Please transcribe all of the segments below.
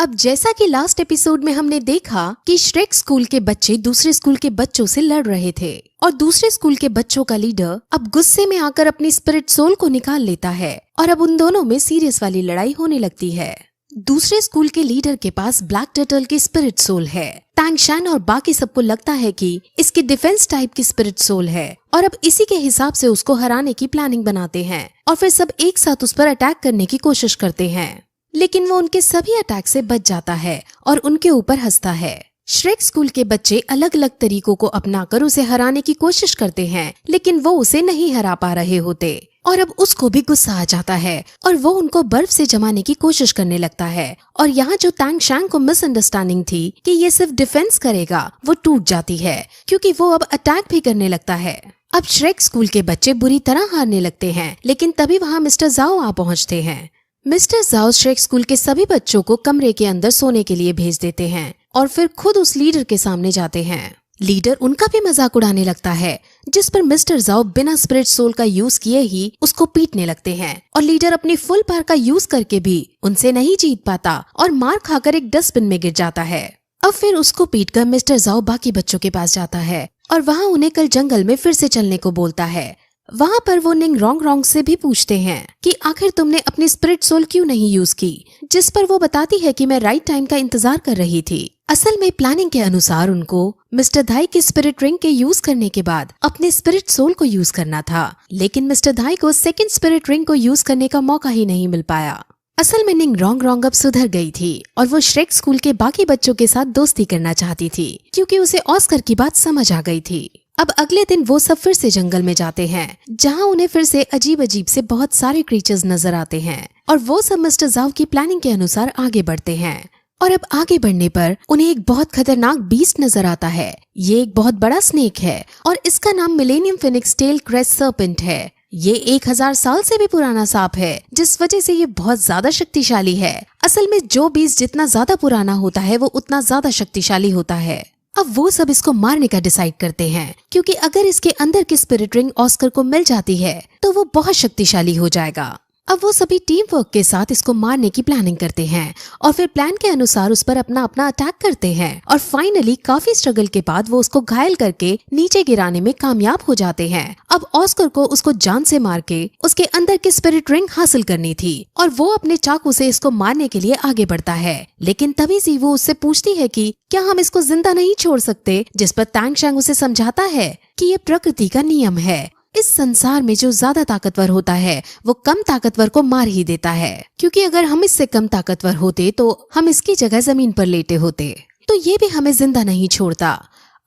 अब जैसा कि लास्ट एपिसोड में हमने देखा कि श्रेक स्कूल के बच्चे दूसरे स्कूल के बच्चों से लड़ रहे थे और दूसरे स्कूल के बच्चों का लीडर अब गुस्से में आकर अपनी स्पिरिट सोल को निकाल लेता है और अब उन दोनों में सीरियस वाली लड़ाई होने लगती है। दूसरे स्कूल के लीडर के पास ब्लैक टर्टल की स्पिरिट सोल है। टैंग शैन और बाकी सबको लगता है कि इसकी डिफेंस टाइप की स्पिरिट सोल है और अब इसी के हिसाब से उसको हराने की प्लानिंग बनाते हैं और फिर सब एक साथ उस पर अटैक करने की कोशिश करते हैं, लेकिन वो उनके सभी अटैक से बच जाता है और उनके ऊपर हंसता है। श्रेक स्कूल के बच्चे अलग अलग तरीकों को अपनाकर उसे हराने की कोशिश करते हैं, लेकिन वो उसे नहीं हरा पा रहे होते और अब उसको भी गुस्सा आ जाता है और वो उनको बर्फ से जमाने की कोशिश करने लगता है। और यहाँ जो टैंग शैंग को मिसअंडरस्टैंडिंग थी कि ये सिर्फ डिफेंस करेगा, वो टूट जाती है क्योंकि वो अब अटैक भी करने लगता है। अब श्रेक स्कूल के बच्चे बुरी तरह हारने लगते हैं, लेकिन तभी वहाँ मिस्टर जाओ आ पहुँचते हैं। मिस्टर जाओ श्रेक स्कूल के सभी बच्चों को कमरे के अंदर सोने के लिए भेज देते हैं और फिर खुद उस लीडर के सामने जाते हैं। लीडर उनका भी मजाक उड़ाने लगता है, जिस पर मिस्टर जाओ बिना स्पिरिट सोल का यूज किए ही उसको पीटने लगते हैं और लीडर अपनी फुल पावर का यूज करके भी उनसे नहीं जीत पाता और मार खाकर एक डस्टबिन में गिर जाता है। अब फिर उसको पीटकर मिस्टर जाओ बाकी बच्चों के पास जाता है और वहाँ उन्हें कल जंगल में फिर से चलने को बोलता है। वहाँ पर वो निंग रोंग से भी पूछते हैं कि आखिर तुमने अपनी स्पिरिट सोल क्यों नहीं यूज की, जिस पर वो बताती है कि मैं राइट टाइम का इंतजार कर रही थी। असल में प्लानिंग के अनुसार उनको मिस्टर धाई की स्पिरिट रिंग के यूज करने के बाद अपने स्पिरिट सोल को यूज करना था, लेकिन मिस्टर धाई को सेकंड स्पिरिट रिंग को यूज करने का मौका ही नहीं मिल पाया। असल में निंग रोंग अब सुधर गई थी और वो श्रेक स्कूल के बाकी बच्चों के साथ दोस्ती करना चाहती थी क्योंकि उसे ऑस्कर की बात समझ आ गई थी। अब अगले दिन वो सब फिर से जंगल में जाते हैं, जहाँ उन्हें फिर से अजीब अजीब से बहुत सारे क्रीचर्स नजर आते हैं और वो सब मिस्टर जाओ की प्लानिंग के अनुसार आगे बढ़ते हैं। और अब आगे बढ़ने पर उन्हें एक बहुत खतरनाक बीस्ट नजर आता है। ये एक बहुत बड़ा स्नेक है और इसका नाम millennium phoenix tail crest serpent है। ये 1000 साल से भी पुराना सांप है, जिस वजह से ये बहुत ज्यादा शक्तिशाली है। असल में जो बीस्ट जितना ज्यादा पुराना होता है वो उतना ज्यादा शक्तिशाली होता है। अब वो सब इसको मारने का डिसाइड करते हैं क्योंकि अगर इसके अंदर की स्पिरिट रिंग ऑस्कर को मिल जाती है तो वो बहुत शक्तिशाली हो जाएगा। अब वो सभी टीम वर्क के साथ इसको मारने की प्लानिंग करते हैं और फिर प्लान के अनुसार उस पर अपना अटैक करते हैं और फाइनली काफी स्ट्रगल के बाद वो उसको घायल करके नीचे गिराने में कामयाब हो जाते हैं। अब ऑस्कर को उसको जान से मार के उसके अंदर की स्पिरिट रिंग हासिल करनी थी और वो अपने चाकू से इसको मारने के लिए आगे बढ़ता है, लेकिन तभी से वो उससे पूछती है कि क्या हम इसको जिंदा नहीं छोड़ सकते, जिस पर टैंग शैंग उसे समझाता है कि ये प्रकृति का नियम है। इस संसार में जो ज्यादा ताकतवर होता है वो कम ताकतवर को मार ही देता है, क्योंकि अगर हम इससे कम ताकतवर होते तो हम इसकी जगह जमीन पर लेटे होते, तो ये भी हमें जिंदा नहीं छोड़ता।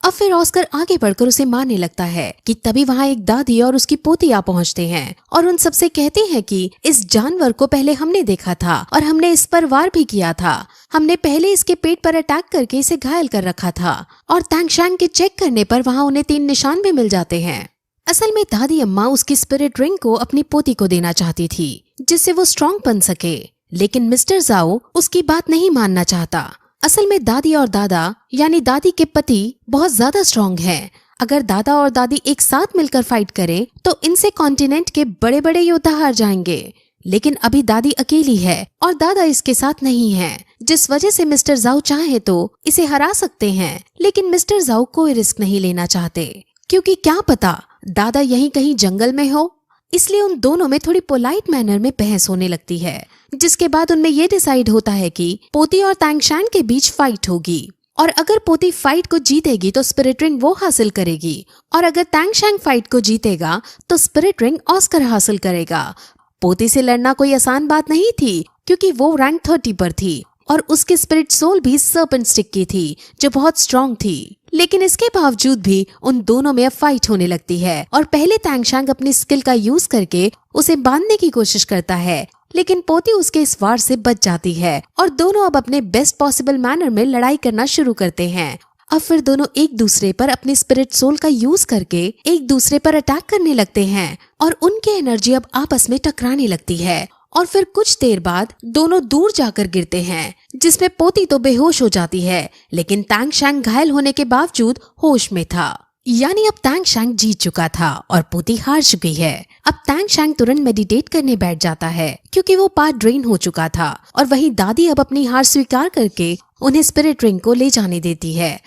अब फिर ऑस्कर आगे बढ़कर उसे मारने लगता है कि तभी वहाँ एक दादी और उसकी पोती आ पहुँचते हैं और उन सबसे कहते हैं कि इस जानवर को पहले हमने देखा था और हमने इस पर वार भी किया था। हमने पहले इसके पेट पर अटैक करके इसे घायल कर रखा था और टैंग शैंग के चेक करने पर वहाँ उन्हें 3 निशान भी मिल जाते हैं। असल में दादी अम्मा उसकी स्पिरिट रिंग को अपनी पोती को देना चाहती थी जिससे वो स्ट्रॉन्ग बन सके, लेकिन मिस्टर जाओ उसकी बात नहीं मानना चाहता। असल में दादी और दादा यानी दादी के पति बहुत ज्यादा स्ट्रॉन्ग हैं। अगर दादा और दादी एक साथ मिलकर फाइट करें तो इनसे कॉन्टिनेंट के बड़े बड़े योद्धा हार जाएंगे, लेकिन अभी दादी अकेली है और दादा इसके साथ नहीं है, जिस वजह से मिस्टर जाओ चाहे तो इसे हरा सकते हैं, लेकिन मिस्टर जाओ कोई रिस्क नहीं लेना चाहते क्योंकि क्या पता दादा यहीं कहीं जंगल में हो। इसलिए उन दोनों में थोड़ी पोलाइट मैनर में बहस होने लगती है, जिसके बाद उनमें ये डिसाइड होता है कि पोती और टैंग शैंग के बीच फाइट होगी और अगर पोती फाइट को जीतेगी तो स्पिरिट रिंग वो हासिल करेगी और अगर टैंग शैंग फाइट को जीतेगा तो स्पिरिट रिंग ऑस्कर हासिल करेगा। पोती से लड़ना कोई आसान बात नहीं थी क्योंकि वो रैंक 30 पर थी और उसकी स्पिरिट सोल भी सर्पेंट स्टिक की थी जो बहुत स्ट्रॉन्ग थी, लेकिन इसके बावजूद भी उन दोनों में अब फाइट होने लगती है और पहले टैंग शैंग अपनी स्किल का यूज करके उसे बांधने की कोशिश करता है, लेकिन पोती उसके इस वार से बच जाती है और दोनों अब अपने बेस्ट पॉसिबल मैनर में लड़ाई करना शुरू करते हैं। अब फिर दोनों एक दूसरे पर अपनी स्पिरिट सोल का यूज करके एक दूसरे पर अटैक करने लगते हैं और उनकी एनर्जी अब आपस में टकराने लगती है और फिर कुछ देर बाद दोनों दूर जाकर गिरते हैं, जिसमें पोती तो बेहोश हो जाती है, लेकिन टैंग शैंग घायल होने के बावजूद होश में था। यानी अब तैंग शैंग जीत चुका था और पूती हार चुकी है। अब तैंग शैंग तुरंत मेडिटेट करने बैठ जाता है क्योंकि वो पार्ट ड्रेन हो चुका था। और वहीं दादी अब अपनी हार स्वीकार करके उन्हें स्पिरिट रिंग को ले जाने देती है।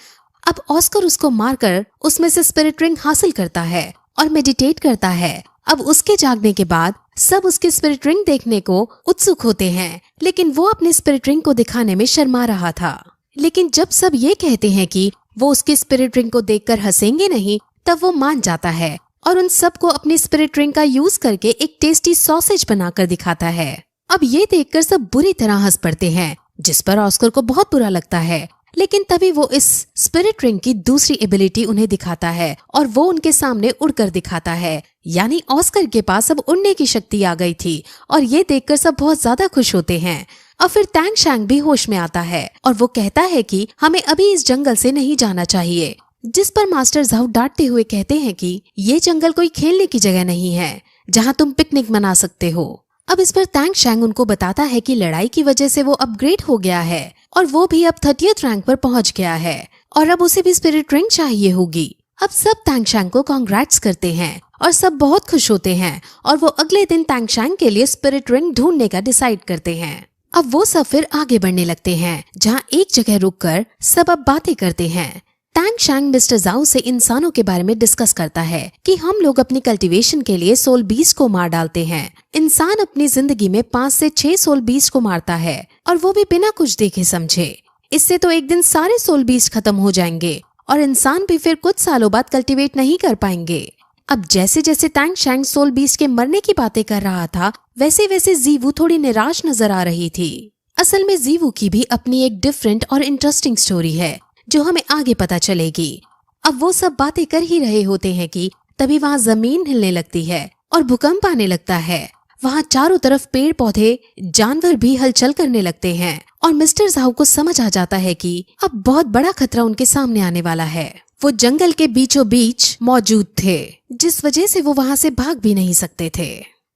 अब ऑस्कर उसको मारकर उसमें से स्पिरिट रिंग हासिल करता है और मेडिटेट करता है। अब उसके जागने के बाद सब उसके स्पिरिट रिंग देखने को उत्सुक होते हैं, लेकिन वो अपने स्पिरिट रिंग को दिखाने में शर्मा रहा था। लेकिन जब सब ये कहते हैं कि वो उसके स्पिरिट रिंग को देखकर हंसेंगे नहीं, तब वो मान जाता है और उन सबको अपनी स्पिरिट रिंग का यूज करके एक टेस्टी सॉसेज बनाकर दिखाता है। अब ये देखकर सब बुरी तरह हंस पड़ते हैं, जिस पर ऑस्कर को बहुत बुरा लगता है। लेकिन तभी वो इस स्पिरिट रिंग की दूसरी एबिलिटी उन्हें दिखाता है और वो उनके सामने उड़कर दिखाता है। यानी ऑस्कर के पास अब उड़ने की शक्ति आ गई थी और ये देखकर सब बहुत ज्यादा खुश होते हैं। और फिर तैंग शैंग भी होश में आता है और वो कहता है कि हमें अभी इस जंगल से नहीं जाना चाहिए, जिस पर मास्टर झाऊ डांटते हुए कहते हैं कि ये जंगल कोई खेलने की जगह नहीं है जहाँ तुम पिकनिक मना सकते हो। अब इस पर तैंग शैंग उनको बताता है कि लड़ाई की वजह से वो अपग्रेड हो गया है और वो भी अब 30th रैंक पर पहुंच गया है और अब उसे भी स्पिरिट रिंग चाहिए होगी। अब सब तैंग शैंग को कांग्रेट्स करते हैं और सब बहुत खुश होते हैं और वो अगले दिन तैंग शैंग के लिए स्पिरिट रिंग ढूंढने का डिसाइड करते हैं। अब वो सब फिर आगे बढ़ने लगते हैं, जहाँ एक जगह रुककर सब अब बातें करते हैं। तैंग शैंग मिस्टर झाऊ से इंसानों के बारे में डिस्कस करता है कि हम लोग अपनी कल्टीवेशन के लिए सोल बीस्ट को मार डालते हैं। इंसान अपनी जिंदगी में 5 से 6 सोल बीस्ट को मारता है और वो भी बिना कुछ देखे समझे। इससे तो एक दिन सारे सोल बीस्ट खत्म हो जाएंगे और इंसान भी फिर कुछ सालों बाद कल्टीवेट नहीं कर पाएंगे। अब जैसे जैसे तैंग शैंग सोल बीस्ट के मरने की बातें कर रहा था, वैसे वैसे जीवू थोड़ी निराश नजर आ रही थी। असल में जीवू की भी अपनी एक डिफरेंट और इंटरेस्टिंग स्टोरी है जो हमें आगे पता चलेगी। अब वो सब बातें कर ही रहे होते हैं कि तभी वहाँ जमीन हिलने लगती है और भूकंप आने लगता है। वहाँ चारों तरफ पेड़ पौधे जानवर भी हलचल करने लगते हैं और मिस्टर झाऊ को समझ आ जाता है कि अब बहुत बड़ा खतरा उनके सामने आने वाला है। वो जंगल के बीचों बीच मौजूद थे, जिस वजह से वो वहाँ से भाग भी नहीं सकते थे।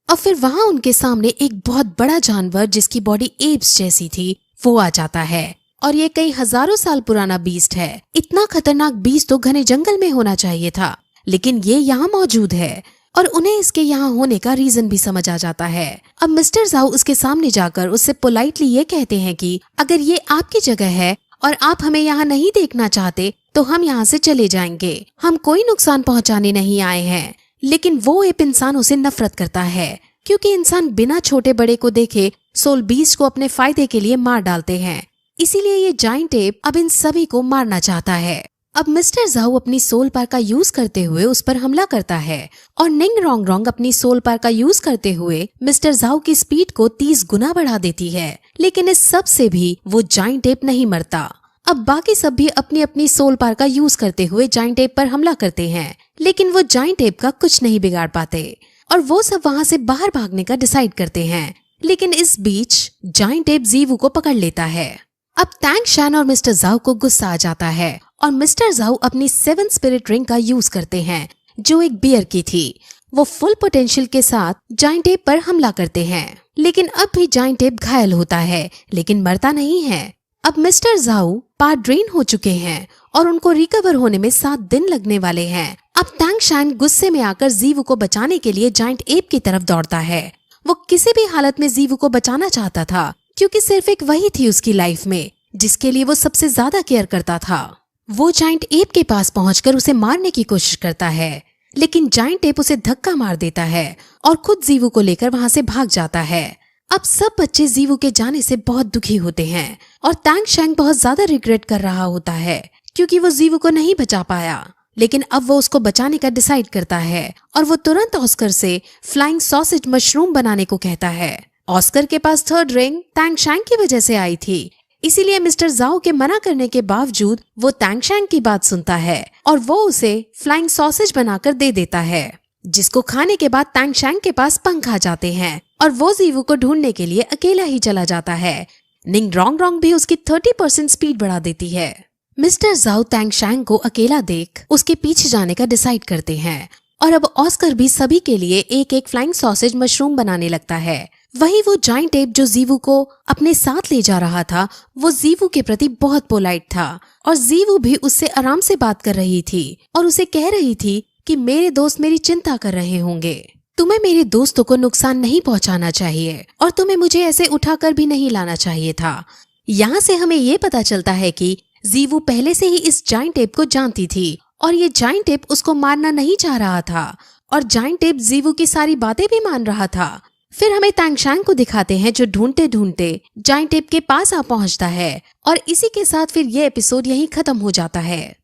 और फिर वहाँ उनके सामने एक बहुत बड़ा जानवर जिसकी बॉडी एप्स जैसी थी वो आ जाता है और ये कई हजारों साल पुराना बीस्ट है। इतना खतरनाक बीस्ट तो घने जंगल में होना चाहिए था, लेकिन ये यहाँ मौजूद है और उन्हें इसके यहाँ होने का रीजन भी समझ आ जाता है। अब मिस्टर झाऊ उसके सामने जाकर उससे पोलाइटली ये कहते हैं कि अगर ये आपकी जगह है और आप हमें यहाँ नहीं देखना चाहते तो हम यहाँ से चले जाएंगे। हम कोई नुकसान पहुँचाने नहीं आए हैं। लेकिन वो एप इंसानों से नफरत करता है क्योंकि इंसान बिना छोटे बड़े को देखे सोल बीस्ट को अपने फायदे के लिए मार डालते हैं। इसीलिए ये जाइंट एप अब इन सभी को मारना चाहता है। अब मिस्टर झाऊ अपनी सोल पावर का यूज करते हुए उस पर हमला करता है और निंग रोंग रोंग अपनी सोल पावर का यूज करते हुए मिस्टर झाऊ की स्पीड को 30 गुना बढ़ा देती है। लेकिन इस सब से भी वो जाइंट एप नहीं मरता। अब बाकी सब भी अपनी अपनी सोल पावर का यूज करते हुए जाइंट एप पर हमला करते हैं, लेकिन वो जाइंट एप का कुछ नहीं बिगाड़ पाते और वो सब वहाँ से बाहर भागने का डिसाइड करते हैं। लेकिन इस बीच जाइंट एप जीवू को पकड़ लेता है। अब तैंग शैंग और मिस्टर झाऊ को गुस्सा आ जाता है और मिस्टर झाऊ अपनी 7 स्पिरिट रिंग का यूज करते हैं जो एक बियर की थी। वो फुल पोटेंशियल के साथ जाइंट एप पर हमला करते हैं, लेकिन अब भी जाइंट एप घायल होता है लेकिन मरता नहीं है। अब मिस्टर झाऊ पार्ट ड्रेन हो चुके हैं और उनको रिकवर होने में 7 दिन लगने वाले हैं। अब तैंग शैंग गुस्से में आकर जीवू को बचाने के लिए जाइंट एप की तरफ दौड़ता है। वो किसी भी हालत में जीवू को बचाना चाहता था क्योंकि सिर्फ एक वही थी उसकी लाइफ में जिसके लिए वो सबसे ज्यादा केयर करता था। वो जाइंट एप के पास पहुंचकर उसे मारने की कोशिश करता है, लेकिन जाइंट एप उसे धक्का मार देता है और खुद जीवू को लेकर वहाँ से भाग जाता है। अब सब बच्चे जीवू के जाने से बहुत दुखी होते हैं और तैंग शैंग बहुत ज्यादा रिग्रेट कर रहा होता है क्योंकि वो जीवू को नहीं बचा पाया। लेकिन अब वो उसको बचाने का डिसाइड करता है और वो तुरंत ऑस्कर से फ्लाइंग सॉसेज मशरूम बनाने को कहता है। ऑस्कर के पास 3rd रिंग तैंग शैंग की वजह से आई थी, इसीलिए मिस्टर झाऊ के मना करने के बावजूद वो तैंग शैंग की बात सुनता है और वो उसे फ्लाइंग सॉसेज बनाकर दे देता है, जिसको खाने के बाद तैंग शैंग के पास पंख आ जाते हैं और वो जीवू को ढूंढने के लिए अकेला ही चला जाता है। निंग रोंग रोंग भी उसकी 30% स्पीड बढ़ा देती है। मिस्टर झाऊ तैंग शैंग को अकेला देख उसके पीछे जाने का डिसाइड करते हैं और अब ऑस्कर भी सभी के लिए एक एक फ्लाइंग सॉसेज मशरूम बनाने लगता है। वहीं वो जाइंट एप जो जीवू को अपने साथ ले जा रहा था, वो जीवू के प्रति बहुत पोलाइट था और जीवू भी उससे आराम से बात कर रही थी और उसे कह रही थी कि मेरे दोस्त मेरी चिंता कर रहे होंगे, तुम्हें मेरे दोस्तों को नुकसान नहीं पहुंचाना चाहिए और तुम्हें मुझे ऐसे उठाकर भी नहीं लाना चाहिए था। यहाँ से हमें ये पता चलता है कि जीवू पहले से ही इस जाइंट एप को जानती थी और ये जाइंट एप उसको मारना नहीं चाह रहा था और जाइंट एप जीवू की सारी बातें भी मान रहा था। फिर हमें तांगशांग को दिखाते हैं जो ढूंढते ढूंढते जाइंट एप के पास आ पहुंचता है और इसी के साथ फिर ये एपिसोड यहीं खत्म हो जाता है।